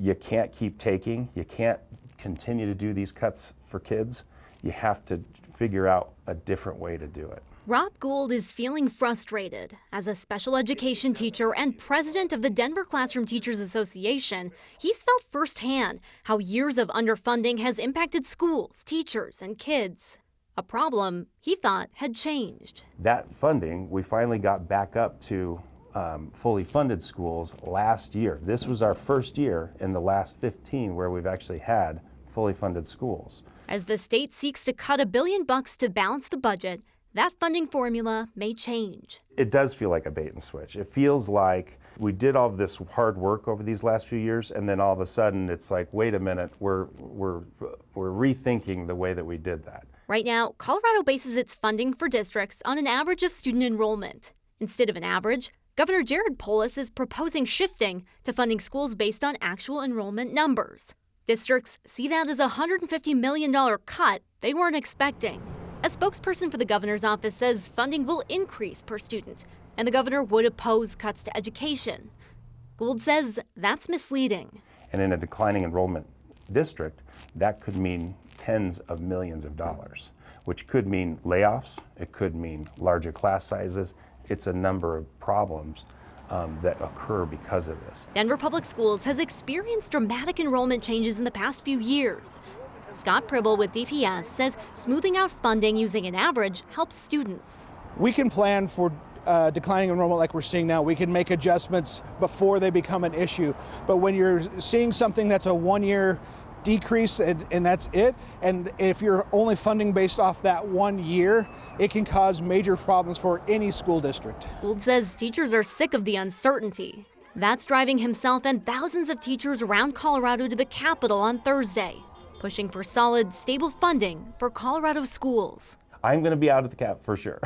you can't keep taking, you can't continue to do these cuts for kids. You have to figure out a different way to do it. Rob Gould is feeling frustrated. As a special education teacher and president of the Denver Classroom Teachers Association, he's felt firsthand how years of underfunding has impacted schools, teachers, and kids. A problem he thought had changed. That funding, we finally got back up to fully funded schools last year. This was our first year in the last 15 where we've actually had fully funded schools. As the state seeks to cut $1 billion to balance the budget, that funding formula may change. It does feel like a bait and switch. It feels like we did all of this hard work over these last few years, and then all of a sudden it's like, wait a minute, we're rethinking the way that we did that. Right now, Colorado bases its funding for districts on an average of student enrollment. Instead of an average, Governor Jared Polis is proposing shifting to funding schools based on actual enrollment numbers. Districts see that as a $150 million cut they weren't expecting. A spokesperson for the governor's office says funding will increase per student, and the governor would oppose cuts to education. Gould says that's misleading. And in a declining enrollment district, that could mean tens of millions of dollars, which could mean layoffs, it could mean larger class sizes. It's a number of problems that occur because of this. Denver Public Schools has experienced dramatic enrollment changes in the past few years. Scott Pribble with DPS says smoothing out funding using an average helps students. We can plan for declining enrollment like we're seeing now. We can make adjustments before they become an issue. But when you're seeing something that's a one-year decrease and that's it, and if you're only funding based off that 1 year, it can cause major problems for any school district. Gould says teachers are sick of the uncertainty. That's driving himself and thousands of teachers around Colorado to the Capitol on Thursday, pushing for solid, stable funding for Colorado schools. I'm going to be out at the Cap for sure.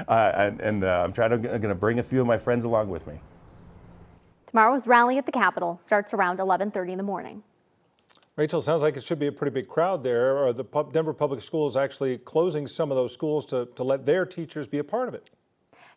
I'm going to bring a few of my friends along with me. Tomorrow's rally at the Capitol starts around 11:30 in the morning. Rachel, sounds like it should be a pretty big crowd there. Are the Denver Public Schools actually closing some of those schools to let their teachers be a part of it?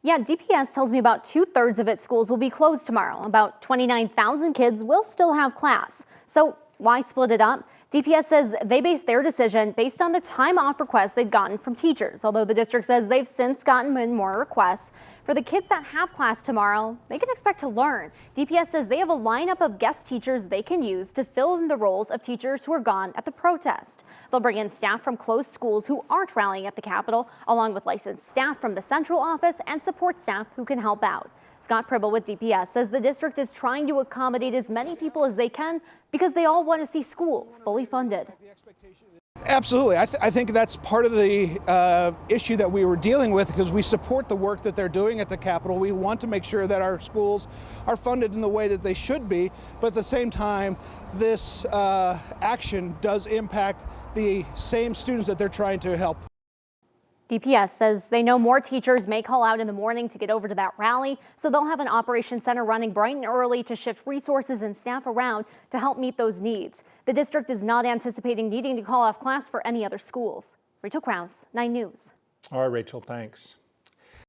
Yeah, DPS tells me about 2/3 of its schools will be closed tomorrow. About 29,000 kids will still have class. So why split it up? DPS says they base their decision based on the time off requests they've gotten from teachers, although the district says they've since gotten in more requests. For the kids that have class tomorrow, they can expect to learn. DPS says they have a lineup of guest teachers they can use to fill in the roles of teachers who are gone at the protest. They'll bring in staff from closed schools who aren't rallying at the Capitol, along with licensed staff from the central office and support staff who can help out. Scott Pribble with DPS says the district is trying to accommodate as many people as they can because they all want to see schools fully funded. Absolutely. I think that's part of the issue that we were dealing with, because we support the work that they're doing at the Capitol. We want to make sure that our schools are funded in the way that they should be, but at the same time, this action does impact the same students that they're trying to help. DPS says they know more teachers may call out in the morning to get over to that rally, so they'll have an operations center running bright and early to shift resources and staff around to help meet those needs. The district is not anticipating needing to call off class for any other schools. Rachel Krause, 9 News. All right, Rachel, thanks.